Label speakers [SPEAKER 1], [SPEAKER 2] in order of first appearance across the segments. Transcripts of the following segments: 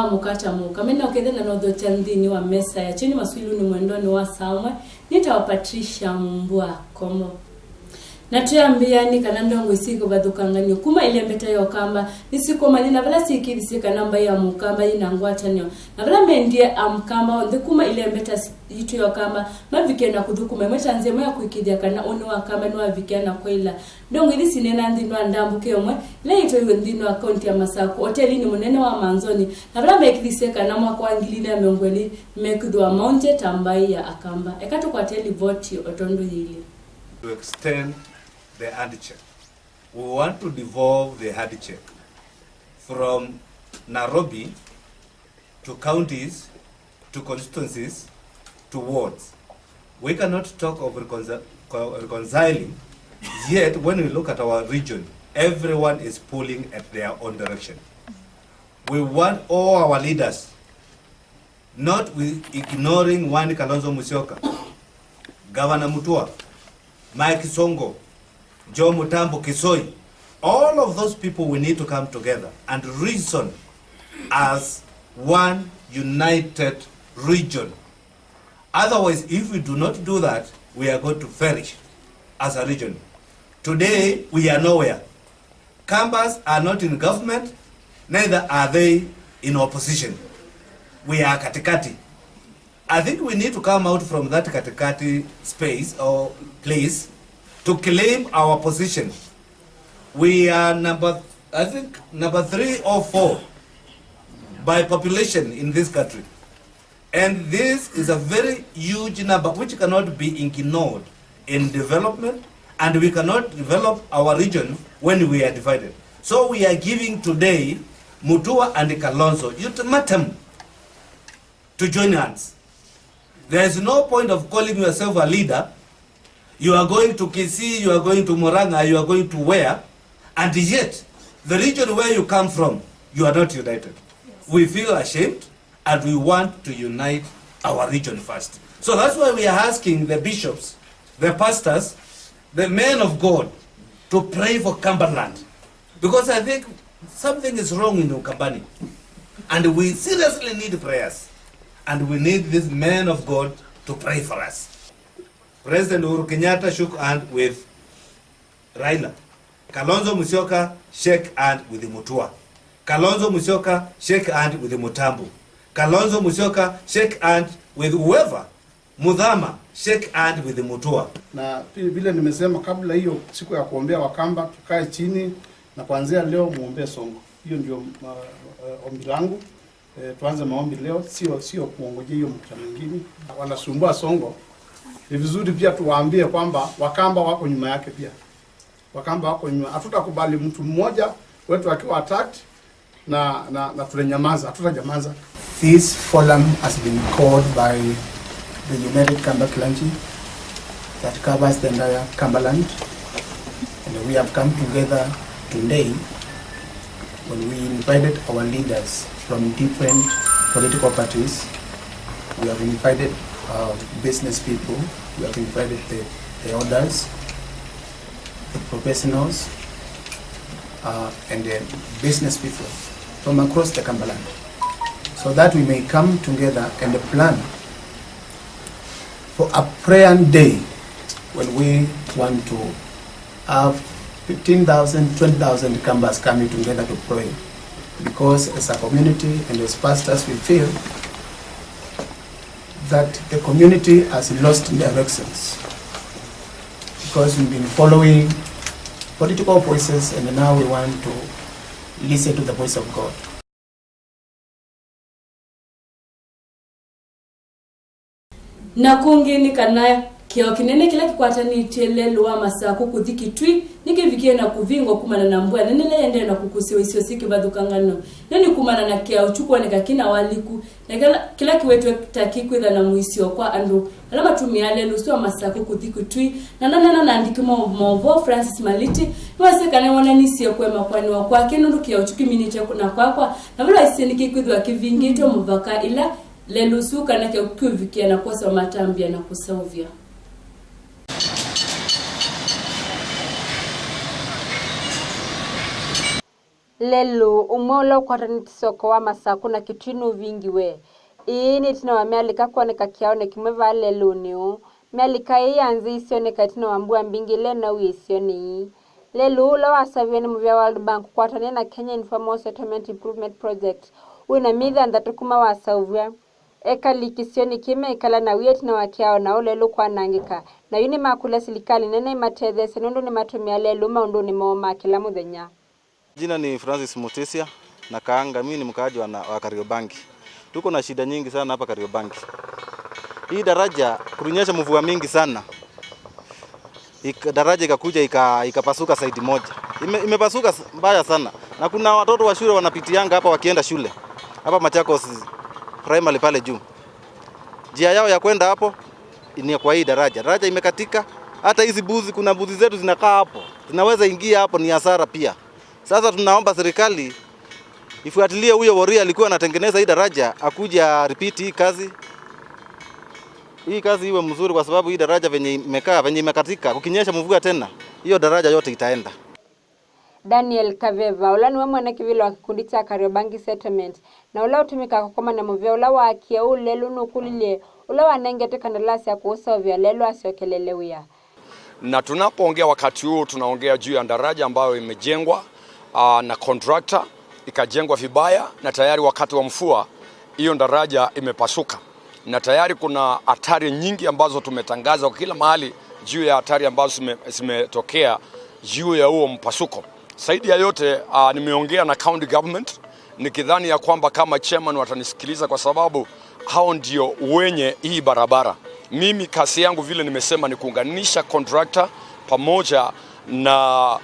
[SPEAKER 1] wa mukata muka mena ukethena no dhochandi wa mesa ya chini maswilu ni mwendoni wa Saumwe nita Patricia Mbua Komo na tuyambiani kana ndongo isiko badukangani kuma ile mbeta yo kamba nisiko malina bala sikiri sika namba ya mukamba ina ngwatanyo na bala mendie amkamba ndikuma ile mbeta yitu yo kamba mavikenda kudukuma mwetanze moya kuikidia kana oni wa kamba no avikena kwela ndongo ili sinena ndinwa ndambuke omwe leito yo ndinwa akaunti ya Masako hoteli ni munene wa Manzoni na bala mekidiseka na mwako angilile mengweli mekudwa maunje tambai ya akamba ekato kwa teli voti otondo hili
[SPEAKER 2] to extend the hand check. We want to devolve the hand check from Nairobi to counties, to constituencies, to wards. We cannot talk of reconciling, yet when we look at our region, everyone is pulling at their own direction. We want all our leaders, not with ignoring one Kalonzo Musyoka, Governor Mutua, Mike Songo, Joe Mutambo Kisoi, all of those people we need to come together and reason as one united region. Otherwise, if we do not do that, we are going to perish as a region. Today, we are nowhere. Kambas are not in government, neither are they in opposition. We are katikati. I think we need to come out from that katikati space or place to claim our position. We are number 3 or 4 by population in this country. And this is a very huge number which cannot be ignored in development, and we cannot develop our region when we are divided. So we are giving today Mutua and Kalonzo ultimatum to join hands. There is no point of calling yourself a leader. You are going to Kisii, you are going to Murang'a, you are going to where, and yet the region where you come from, you are not united. Yes. We feel ashamed and we want to unite our region first. So that's why we are asking the bishops, the pastors, the men of God to pray for Cumberland. Because I think something is wrong in Ukambani. And we seriously need prayers. And we need these men of God to pray for us. President Uhuru Kenyatta shook hand with Raila. Kalonzo Musyoka shake hand with the Mutua. Kalonzo Musyoka shake hand with the Mutambo. Kalonzo Musyoka shake hand with whoever. Mudhama shake hand with the Mutua.
[SPEAKER 3] Na vile nimesema kabla hiyo siku ya kuombea Wakamba, tukae chini na kuanzia leo muombe Songo. Hiyo ndio ombi langu. Tuanze maombi leo, sio kuongojea hiyo mkutano mwingine. Wanasumbua Songo. Ni vizuri pia tuwaambie kwamba Wakamba wako nyuma yake pia. Wakamba wako nyuma. Hatutakubali mtu mmoja wetu akiwa attacked na tulenyamaza, hatutajamaza.
[SPEAKER 4] This forum has been called by the United Kamba Clergy that covers the entire Cumberland, and we have come together today when we invited our leaders from different political parties. We have invited business people, we have invited the elders, the professionals, and the business people from across the Cumberland, so that we may come together and plan for a prayer day when we want to have 15,000, 20,000 Kambas coming together to pray. Because as a community and as pastors, we feel that the community has lost directions, because we've been following political voices and now we want to listen to the voice of God.
[SPEAKER 1] Na kungini kana kio kinene kila kikwatani telelwa Masako kuthikitwi nikivikie na kuvingo kumana na mbwa nenele ende na kukusiwa isio siki badukangano nani kumana na kia uchukua nikakina waliku na kila kiwetu takikwitha na muisio kwa andu alama tumiale lusiwa Masako kuthikitwi na andikimo movo Francis Maliti niwasekane wananisio kwema kwani wa kwake nundu kia uchuki minite na kwakwa na vila iseniki kwithwa kivingito muvaka ila lelusuka na kia ukivikia na kwasa matambia na kusauvia.
[SPEAKER 5] lelo umolo kwa soko wa Masaku na kitinu vingi we ini tina wa mialika kwa neka kiaone kimeva lelo niyo mialika ianzi isione katina wambua mbingi lena uisione lelo ula wa savieni mvya World Bank kwa tanena Kenya Informal Settlement Improvement Project una mitha andatukuma wa sauvya eka likisioni kime ikala na wieti na wakiao na lelo kwa nangika na yuni makula silikali nene imateze senundu ni matumia lelo maundu ni maoma kila mudhenya.
[SPEAKER 6] Jina ni Francis Mutesia na Kaanga, mimi ni mkaaji wa Kariobangi. Tuko na shida nyingi sana hapa Kariobangi. Hii daraja kulinyesha mvua mingi sana. Daraja ikakuja ikapasuka side moja. Imepasuka mbaya sana. Na kuna watoto wa shule wanapitianga hapa wakienda shule. Hapa Machakos Primary pale juu. Njia yao ya kwenda hapo ni kwa hii daraja. Daraja imekatika. Hata hizi buzi, kuna buzi zetu zinakaa hapo. Zinaweza ingia hapo, ni hasara pia. Sasa tunaomba serikali ifuatilie huyo Woria alikuwa anatengeneza hii daraja akuja repeat hii kazi. Hii kazi iwe mzuri kwa sababu hii daraja venye imekaa, venye imekatika, kukinyesha mvua tena, hiyo daraja yote itaenda.
[SPEAKER 5] Daniel Kaveva ula ni mwana kivilo wa kikundi cha Kariobangi Settlement na ula utumika kukoma na mvya ula wa akia ule lunu kulile ula wanengete kandalasi ya kuusa vya lelo asiokelelewia.
[SPEAKER 7] Na tunapoongea wakati huu tunaongea juu ya daraja ambayo imejengwa na contractor ikajengwa vibaya na tayari wakati wa mvua hiyo daraja imepasuka. Na tayari kuna hatari nyingi ambazo tumetangaza kwa kila mahali juu ya hatari ambazo zimetokea juu ya huo mpasuko. Zaidi ya yote nimeongea na county government nikidhani ya kwamba kama chairman watanisikiliza kwa sababu hao ndio wenye hii barabara. Mimi kazi yangu vile nimesema ni kuunganisha contractor pamoja na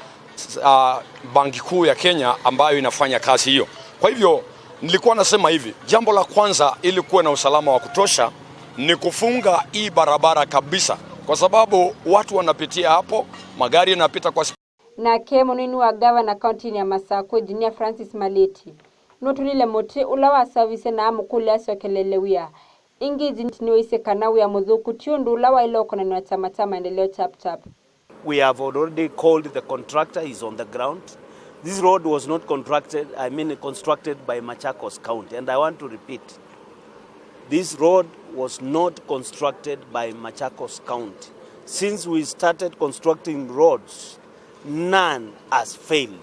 [SPEAKER 7] Banki Kuu ya Kenya ambayo inafanya kazi hiyo. Kwa hivyo nilikuwa nasema hivi, jambo la kwanza ili kuwe na usalama wa kutosha ni kufunga hii barabara kabisa kwa sababu watu wanapitia hapo, magari yanapita kwa
[SPEAKER 5] na kemo nini wa governor county ya Masaku Engineer Francis Maleti notulile mote ula wa service na amukule asokelelewia ingi jintiniwe ise kanawu ya mudhuku tiundu ula wa iloko na ni watamata maendeleo chap.
[SPEAKER 8] We have already called the contractor, he's on the ground. This road was not constructed by Machakos County. And I want to repeat, this road was not constructed by Machakos County. Since we started constructing roads, none has failed.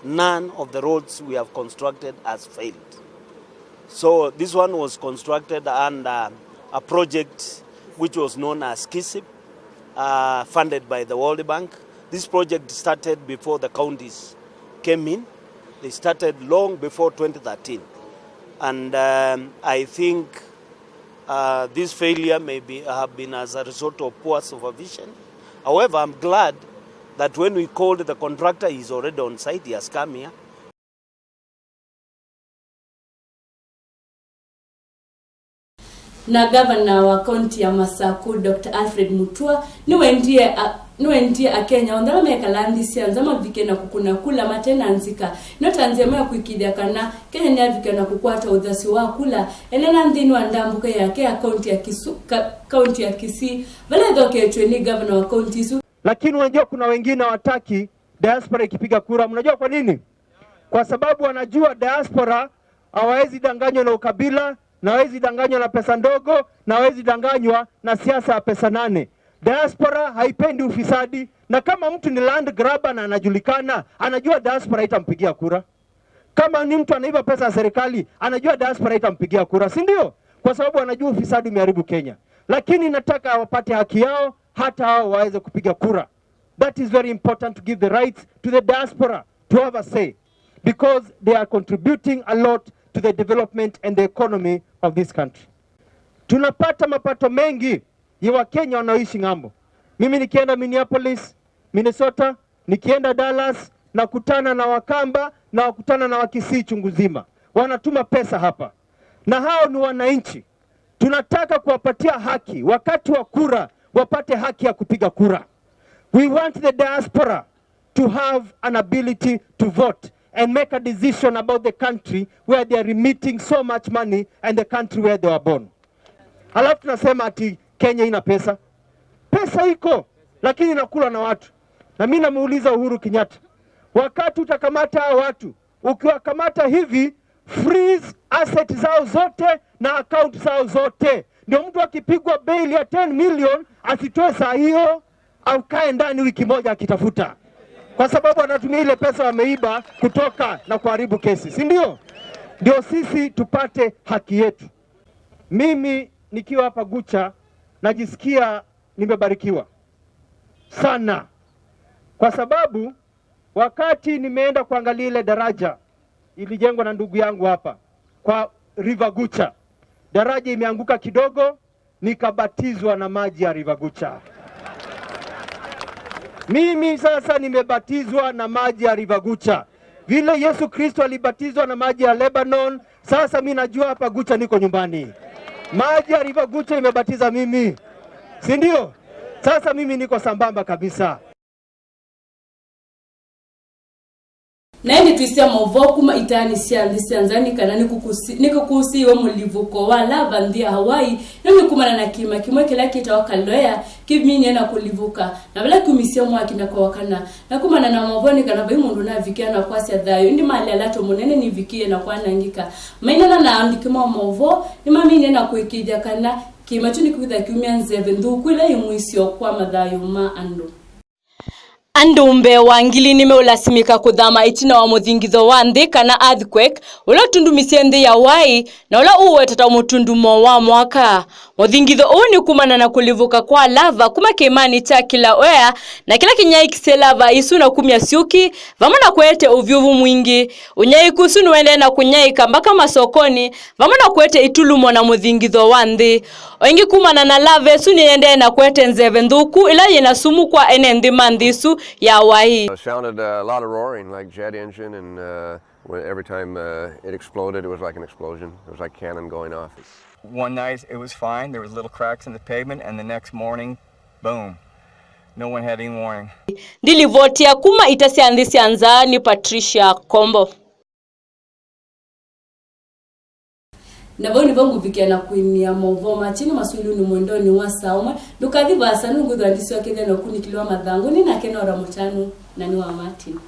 [SPEAKER 8] None of the roads we have constructed has failed. So this one was constructed under a project which was known as KISIP, funded by the World Bank. This project started before the counties came in. They started long before 2013. And I think this failure have been as a result of poor supervision. However, I'm glad that when we called the contractor, he's already on site, he has come here.
[SPEAKER 1] Na governor wa county ya Masaku Dr. Alfred Mutua niwe ndiye akenya ondala mekalandi sianzama vikena kukuna kula matena nzika notanzema kuikidia kana Kenya ni vikena kukwata udhasi wa kula enena ndini wandambuka yake ya county ya Kisii vale doke chweni governor wa county isu.
[SPEAKER 9] Lakini unajua kuna wengine wataki diaspora ikipiga kura. Mnajua kwa nini? Kwa sababu wanajua diaspora hawawezi danganywa na ukabila, na hawezi danganywa na pesa ndogo, na hawezi danganywa na siasa ya pesa nane. Diaspora haipendi ufisadi, na kama mtu ni land grabber na anajulikana, anajua diaspora itampigia kura. Kama ni mtu anaiba pesa ya serikali, anajua diaspora itampigia kura, si ndio? Kwa sababu anajua ufisadi umeharibu Kenya. Lakini nataka wapate haki yao, hata hao waweze kupiga kura. That is very important, to give the rights to the diaspora to have a say, because they are contributing a lot to the development and the economy of this country. Tunapata mapato mengi ya Wakenya wanaoishi ngambo. Mimi nikienda Minneapolis, Minnesota, nikienda Dallas, nakutana na Wakamba na wakutana na Wakisii chungu nzima. Wanatuma pesa hapa. Na hao ni wananchi. Tunataka kuwapatia haki, wakati wa kura wapate haki ya kupiga kura. We want the diaspora to have an ability to vote and make a decision about the country where they are remitting so much money and the country where they were born. Alafu tunasema ati Kenya ina pesa. Pesa iko, lakini inakula na watu. Na mimi namuuliza Uhuru Kenyatta, wakati utakamata watu, ukiwakamata hivi, freeze asset zao zote na account zao zote. Ndio mtu akipigwa bail ya 10 million asitoe saa hiyo, au kae ndani wiki moja akitafuta, kwa sababu anatumia ile pesa wameiba kutoka na kuharibu kesi, si ndio? Ndio sisi tupate haki yetu. Mimi nikiwa hapa Gucha najisikia nimebarikiwa sana, kwa sababu wakati nimeenda kuangalia ile daraja ilijengwa na ndugu yangu hapa kwa River Gucha, daraja imeanguka kidogo, nikabatizwa na maji ya River Gucha. Mimi sasa nimebatizwa na maji ya River Gucha. Vile Yesu Kristo alibatizwa na maji ya Lebanon, sasa mimi najua hapa Gucha niko nyumbani. Maji ya River Gucha imebatiza mimi, si ndio? Sasa mimi niko sambamba kabisa.
[SPEAKER 1] Naende twisia mavokuma itani sianzani kana nikukusiwe mulivuko wa lava ndia Hawaii nami kumana na kima kimwe kila kitawakaloya kimini na kulivuka na bala kumisia mwaki na kwa wakana na kumana na mavoni kana bai mundu na vikia na kwasi adhayo ndi mali alato munene ni vikie na kwa nangika maina na andikima mavo ni mami na kuikija kana kima tuni kuitha kiumia nzeve nduku ila imuisio kwa madhayo ma ando Andumbe wangili nimeulasmika kudhama itina wa muthingitho wa nthi kana earthquake ula tundumisie nthi ya Hawaii na ula uwe tata mutundumo wa mwaka. Muthingitho huu ni kumana na kulivuka kwa lava kuma kimani cha Kilauea na kila kinyai kise lava isu na kumya siuki vamana kuete uvyuvu mwingi unyai kusu nuende na kunyai kambaka masokoni vamana kuete itulumo na muthingitho wa nthi wengi kumana na lava isu niende na kuete nzeve nthuku ila yena sumu kwa ene nthi mandhisu ya Hawaii.
[SPEAKER 10] It sounded a lot of roaring like jet engine, and every time it exploded, it was like an explosion. It was like cannon going off.
[SPEAKER 11] One night it was fine. There was little cracks in the pavement, and the next morning, boom. No one had any warning.
[SPEAKER 1] Ndilivotia kuma itasiandisi anza ni Patricia Kombo. Naboni vangu vikia na kuinia mavoma chini masuilu ni mwendoni wa sauma dukadhi basa nungu dhwandisi wa kenya na kunikiliwa madhangu ni na kena ora mutanu na ni wa Martin.